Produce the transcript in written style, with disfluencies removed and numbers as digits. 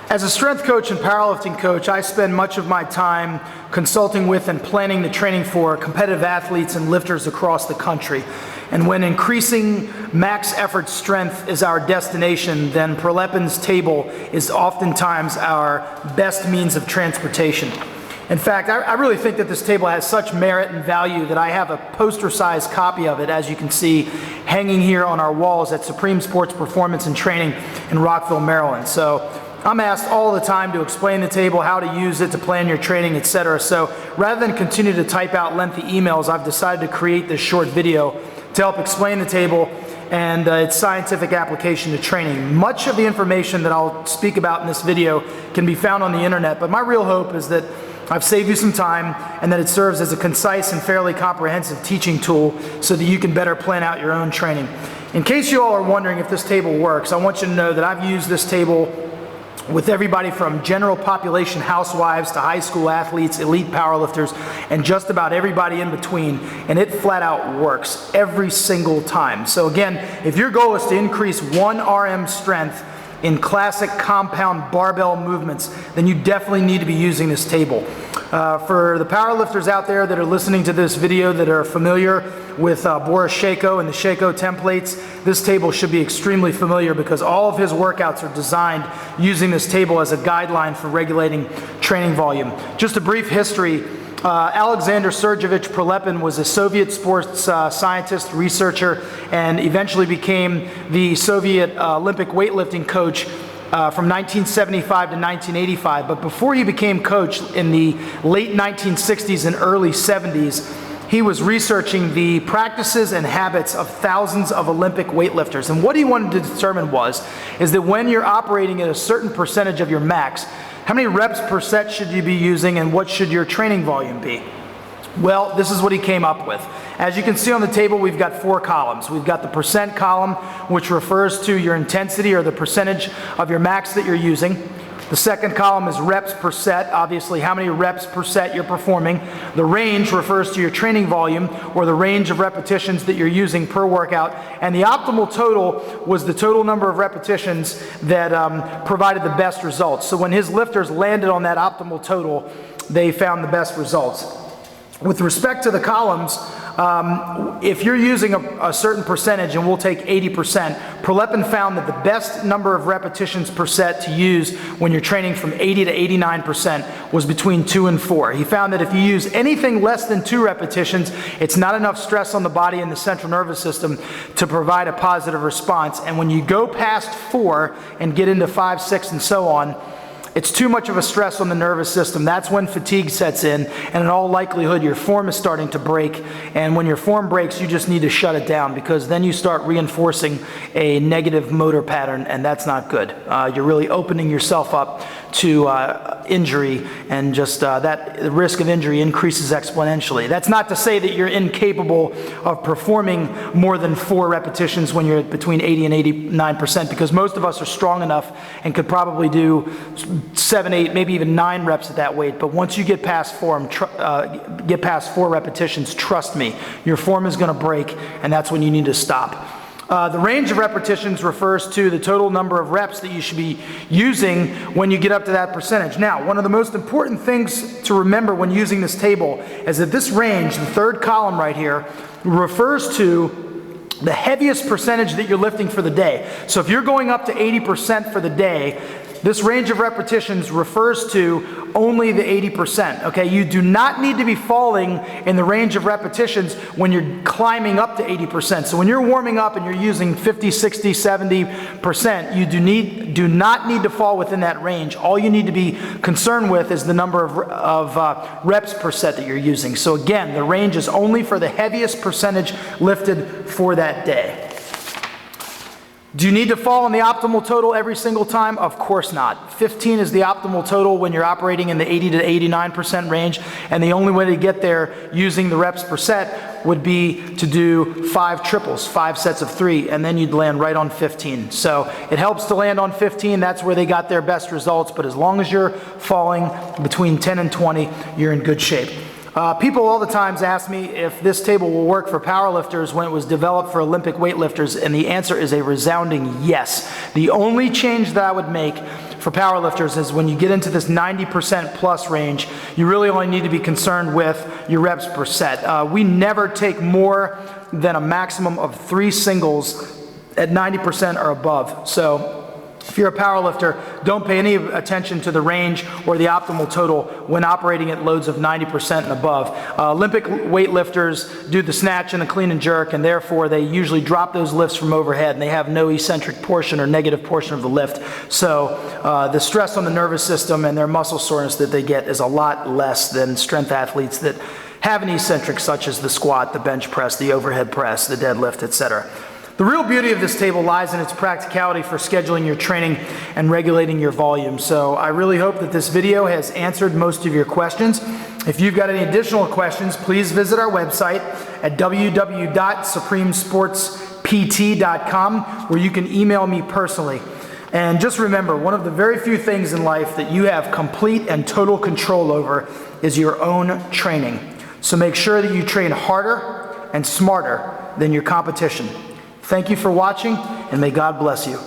As a strength coach and powerlifting coach, I spend much of my time consulting with and planning the training for competitive athletes and lifters across the country. And when increasing max effort strength is our destination, then Prilepin's table is oftentimes our best means of transportation. In fact, I really think that this table has such merit and value that I have a poster-sized copy of it, as you can see, hanging here on our walls at Supreme Sports Performance and Training in Rockville, Maryland. So I'm asked all the time to explain the table, how to use it, to plan your training, etc. So rather than continue to type out lengthy emails, I've decided to create this short video to help explain the table and its scientific application to training. Much of the information that I'll speak about in this video can be found on the internet, but my real hope is that I've saved you some time and that it serves as a concise and fairly comprehensive teaching tool so that you can better plan out your own training. In case you all are wondering if this table works, I want you to know that I've used this table with everybody from general population housewives to high school athletes, elite powerlifters, and just about everybody in between, and it flat out works every single time. So again, if your goal is to increase 1 RM strength in classic compound barbell movements, then you definitely need to be using this table. For the powerlifters out there that are listening to this video that are familiar with Boris Shako and the Shako templates, this table should be extremely familiar because all of his workouts are designed using this table as a guideline for regulating training volume. Just a brief history. Alexander Sergeyevich Prilepin was a Soviet sports scientist, researcher, and eventually became the Soviet Olympic weightlifting coach from 1975 to 1985. But before he became coach in the late 1960s and early 70s, he was researching the practices and habits of thousands of Olympic weightlifters. And what he wanted to determine is that when you're operating at a certain percentage of your max, how many reps per set should you be using and what should your training volume be? Well, this is what he came up with. As you can see on the table, we've got 4 columns. We've got the percent column, which refers to your intensity or the percentage of your max that you're using. The second column is reps per set, obviously how many reps per set you're performing. The range refers to your training volume or the range of repetitions that you're using per workout. And the optimal total was the total number of repetitions that provided the best results. So when his lifters landed on that optimal total, they found the best results. With respect to the columns, if you're using a certain percentage, and we'll take 80%, Prilepin found that the best number of repetitions per set to use when you're training from 80 to 89% was between 2 and 4. He found that if you use anything less than 2 repetitions, it's not enough stress on the body and the central nervous system to provide a positive response. And when you go past 4 and get into 5, 6, and so on, it's too much of a stress on the nervous system. That's when fatigue sets in, and in all likelihood, your form is starting to break. And when your form breaks, you just need to shut it down because then you start reinforcing a negative motor pattern, and that's not good. You're really opening yourself up to injury, and just the risk of injury increases exponentially. That's not to say that you're incapable of performing more than 4 repetitions when you're between 80 and 89%, because most of us are strong enough and could probably do 7, 8, maybe even 9 reps at that weight. But once you get past 4 repetitions, trust me, your form is going to break, and that's when you need to stop. The range of repetitions refers to the total number of reps that you should be using when you get up to that percentage. Now, one of the most important things to remember when using this table is that this range, the third column right here, refers to the heaviest percentage that you're lifting for the day. So if you're going up to 80% for the day, this range of repetitions refers to only the 80%, okay? You do not need to be falling in the range of repetitions when you're climbing up to 80%. So when you're warming up and you're using 50, 60, 70%, you do not need to fall within that range. All you need to be concerned with is the number of reps per set that you're using. So again, the range is only for the heaviest percentage lifted for that day. Do you need to fall in the optimal total every single time? Of course not. 15 is the optimal total when you're operating in the 80 to 89% range, and the only way to get there using the reps per set would be to do 5 triples, 5 sets of 3, and then you'd land right on 15. So it helps to land on 15. That's where they got their best results, but as long as you're falling between 10 and 20, you're in good shape. People all the times ask me if this table will work for powerlifters when it was developed for Olympic weightlifters, and the answer is a resounding yes. The only change that I would make for powerlifters is when you get into this 90% plus range, you really only need to be concerned with your reps per set. We never take more than a maximum of 3 singles at 90% or above. So if you're a powerlifter, don't pay any attention to the range or the optimal total when operating at loads of 90% and above. Olympic weightlifters do the snatch and the clean and jerk, and therefore they usually drop those lifts from overhead, and they have no eccentric portion or negative portion of the lift. So the stress on the nervous system and their muscle soreness that they get is a lot less than strength athletes that have an eccentric, such as the squat, the bench press, the overhead press, the deadlift, etc. The real beauty of this table lies in its practicality for scheduling your training and regulating your volume. So I really hope that this video has answered most of your questions. If you've got any additional questions, please visit our website at www.supremesportspt.com, where you can email me personally. And just remember, one of the very few things in life that you have complete and total control over is your own training. So make sure that you train harder and smarter than your competition. Thank you for watching, and may God bless you.